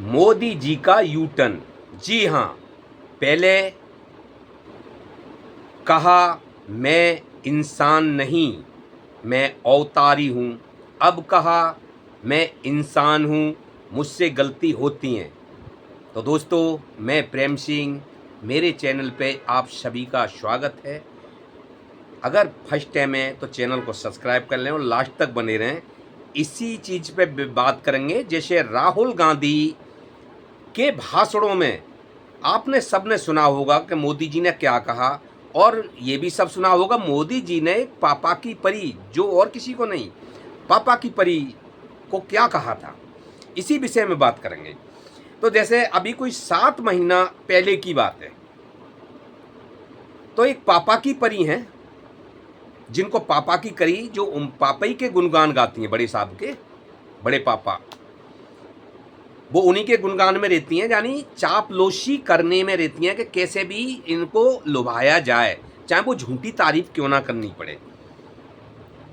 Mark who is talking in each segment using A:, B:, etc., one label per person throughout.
A: मोदी जी का U turn. जी हाँ, पहले कहा मैं इंसान नहीं, मैं अवतारी हूँ। अब कहा मैं इंसान हूँ, मुझसे गलती होती हैं। तो दोस्तों, मैं प्रेम सिंह, मेरे चैनल पे आप सभी का स्वागत है। अगर फर्स्ट टाइम है तो चैनल को सब्सक्राइब कर लें और लास्ट तक बने रहें। इसी चीज़ पे बात करेंगे, जैसे राहुल गांधी के भाषणों में आपने सबने सुना होगा कि मोदी जी ने क्या कहा, और ये भी सब सुना होगा मोदी जी ने पापा की परी, जो और किसी को नहीं, पापा की परी को क्या कहा था। इसी विषय में बात करेंगे। तो जैसे अभी कोई 7 महीना पहले की बात है, तो एक पापा की परी हैं, जिनको पापा की करी, जो पापा ही के गुणगान गाती हैं, बड़े साहब के बड़े पापा, वो उन्हीं के गुणगान में रहती हैं, यानी चापलूसी करने में रहती हैं कि कैसे भी इनको लुभाया जाए, चाहे वो झूठी तारीफ क्यों ना करनी पड़े।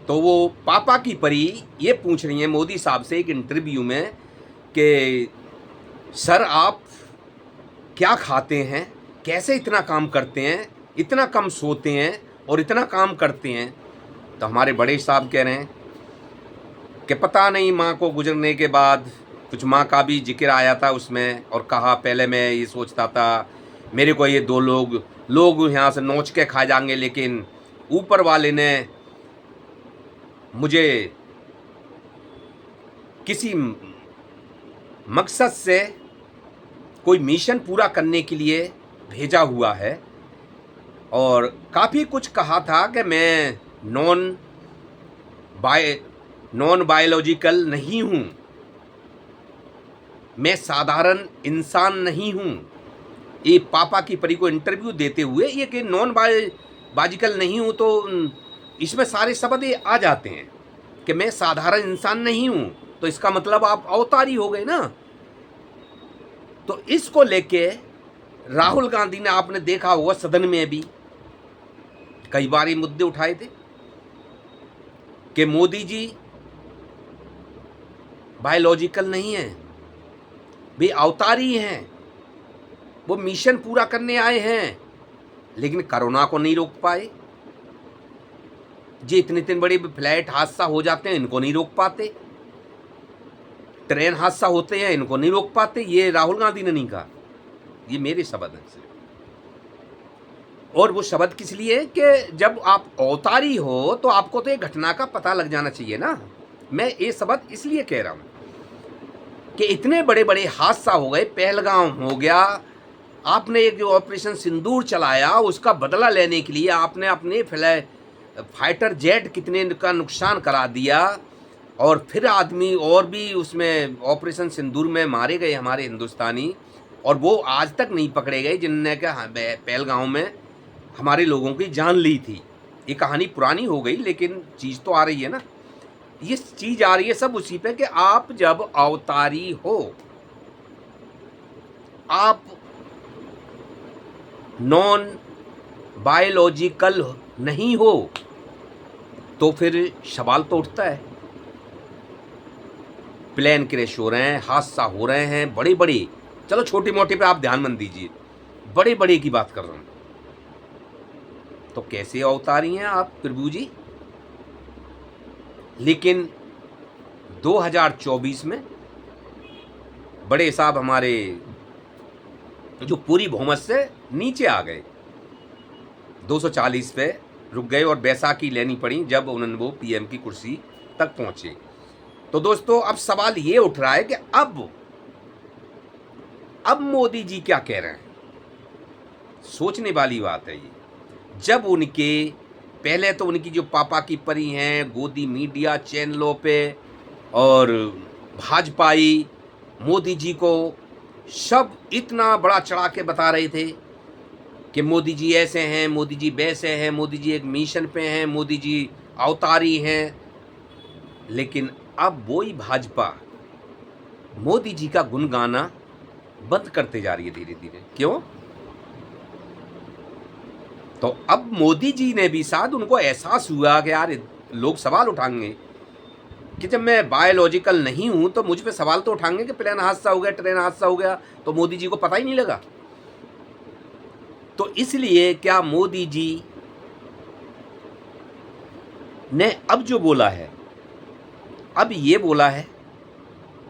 A: तो वो पापा की परी ये पूछ रही हैं मोदी साहब से एक इंटरव्यू में कि सर आप क्या खाते हैं, कैसे इतना काम करते हैं, इतना कम सोते हैं और इतना काम करते हैं। तो हमारे बड़े साहब कह रहे हैं कि पता नहीं, माँ को गुजरने के बाद कुछ माँ का भी जिक्र आया था उसमें, और कहा पहले मैं ये सोचता था मेरे को ये 2 लोग यहाँ से नोच के खा जाएंगे, लेकिन ऊपर वाले ने मुझे किसी मकसद से कोई मिशन पूरा करने के लिए भेजा हुआ है, और काफ़ी कुछ कहा था कि मैं नॉन बायोलॉजिकल नहीं हूँ, मैं साधारण इंसान नहीं हूँ। ये पापा की परी को इंटरव्यू देते हुए ये कि नॉन बायोलॉजिकल नहीं हूँ, तो इसमें सारे शब्द ये आ जाते हैं कि मैं साधारण इंसान नहीं हूँ, तो इसका मतलब आप अवतारी हो गए ना। तो इसको लेके राहुल गांधी ने, आपने देखा होगा सदन में भी कई बार ये मुद्दे उठाए थे कि मोदी जी बायोलॉजिकल नहीं है, वे अवतारी हैं, वो मिशन पूरा करने आए हैं, लेकिन कोरोना को नहीं रोक पाए। जी इतने बड़े फ्लाइट हादसा हो जाते हैं, इनको नहीं रोक पाते। ट्रेन हादसा होते हैं, इनको नहीं रोक पाते। ये राहुल गांधी ने नहीं कहा, ये मेरे शब्द हैं सिर्फ। और वो शब्द किस लिए कि जब आप अवतारी हो तो आपको तो ये घटना का पता लग जाना चाहिए ना। मैं ये शब्द इसलिए कह रहा हूँ कि इतने बड़े बड़े हादसा हो गए, पहलगाम हो गया, आपने एक जो ऑपरेशन सिंदूर चलाया, उसका बदला लेने के लिए आपने अपने फाइटर जेट कितने का नुकसान करा दिया, और फिर आदमी और भी उसमें ऑपरेशन सिंदूर में मारे गए हमारे हिंदुस्तानी, और वो आज तक नहीं पकड़े गए जिनने के पहलगाम में हमारे लोगों की जान ली थी। ये कहानी पुरानी हो गई, लेकिन चीज़ तो आ रही है ना। ये चीज़ आ रही है सब उसी पे कि आप जब अवतारी हो, आप नॉन बायोलॉजिकल नहीं हो, तो फिर सवाल तो उठता है। प्लेन क्रैश हो रहे हैं, हादसा हो रहे हैं बड़े बड़े, चलो छोटी मोटी पे आप ध्यान मत दीजिए, बड़े बड़े की बात कर रहा हूँ। तो कैसे अवतारी हैं आप प्रभु जी? लेकिन 2024 में बड़े साहब हमारे जो पूरी बहुमत से नीचे आ गए, 240 पे रुक गए, और बैसाखी लेनी पड़ी जब उन्होंने वो पीएम की कुर्सी तक पहुंचे। तो दोस्तों, अब सवाल ये उठ रहा है कि अब मोदी जी क्या कह रहे हैं। सोचने वाली बात है ये। जब उनके पहले तो उनकी जो पापा की परी हैं, गोदी मीडिया चैनलों पे और भाजपाई मोदी जी को सब इतना बड़ा चढ़ा के बता रहे थे कि मोदी जी ऐसे हैं, मोदी जी वैसे हैं, मोदी जी एक मिशन पे हैं, मोदी जी अवतारी हैं। लेकिन अब वही भाजपा मोदी जी का गुण गाना बंद करते जा रही है धीरे धीरे। क्यों? तो अब मोदी जी ने भी शायद उनको एहसास हुआ कि यार लोग सवाल उठाएंगे कि जब मैं बायोलॉजिकल नहीं हूं तो मुझ पे सवाल तो उठाएंगे कि प्लेन हादसा हो गया, ट्रेन हादसा हो गया, तो मोदी जी को पता ही नहीं लगा। तो इसलिए क्या मोदी जी ने अब जो बोला है, अब ये बोला है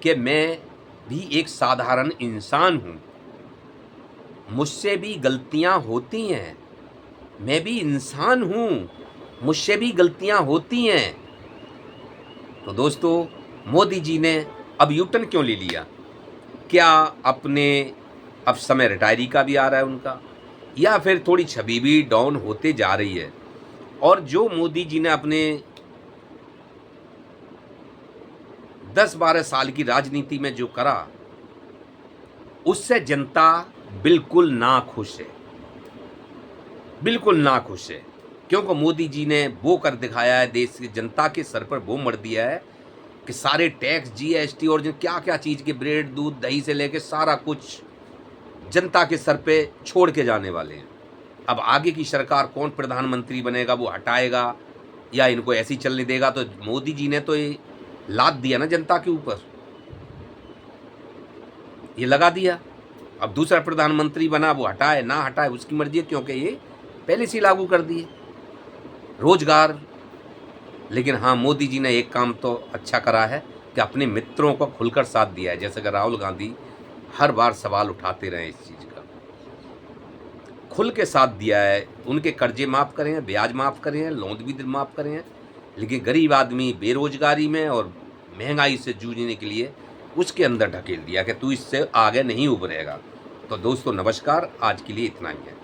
A: कि मैं भी एक साधारण इंसान हूं, मुझसे भी गलतियां होती हैं, मैं भी इंसान हूं, मुझसे भी गलतियां होती हैं। तो दोस्तों, मोदी जी ने अब यू टर्न क्यों ले लिया? क्या अपने अब समय रिटायरी का भी आ रहा है उनका, या फिर थोड़ी छवि भी डाउन होते जा रही है? और जो मोदी जी ने अपने 10-12 साल की राजनीति में जो करा, उससे जनता बिल्कुल नाखुश है, बिल्कुल नाखुश है। क्योंकि मोदी जी ने वो कर दिखाया है, देश की जनता के सर पर वो मर दिया है कि सारे टैक्स, जीएसटी और जो क्या क्या चीज़ के ब्रेड, दूध, दही से लेके सारा कुछ जनता के सर पे छोड़ के जाने वाले हैं। अब आगे की सरकार कौन प्रधानमंत्री बनेगा, वो हटाएगा या इनको ऐसे ही चलने देगा? तो मोदी जी ने तो ये लाद दिया ना जनता के ऊपर, ये लगा दिया। अब दूसरा प्रधानमंत्री बना, वो हटाए ना हटाए उसकी मर्जी है, क्योंकि ये पहले से लागू कर दिए रोजगार। लेकिन हाँ, मोदी जी ने एक काम तो अच्छा करा है कि अपने मित्रों को खुलकर साथ दिया है। जैसे कि राहुल गांधी हर बार सवाल उठाते रहे इस चीज़ का, खुल के साथ दिया है। उनके कर्जे माफ़ करे हैं, ब्याज माफ़ करे हैं, लोन भी माफ़ करे हैं। लेकिन गरीब आदमी बेरोजगारी में और महंगाई से जूझने के लिए उसके अंदर ढकेल दिया कि तू इससे आगे नहीं उभरेगा। तो दोस्तों नमस्कार, आज के लिए इतना ही है।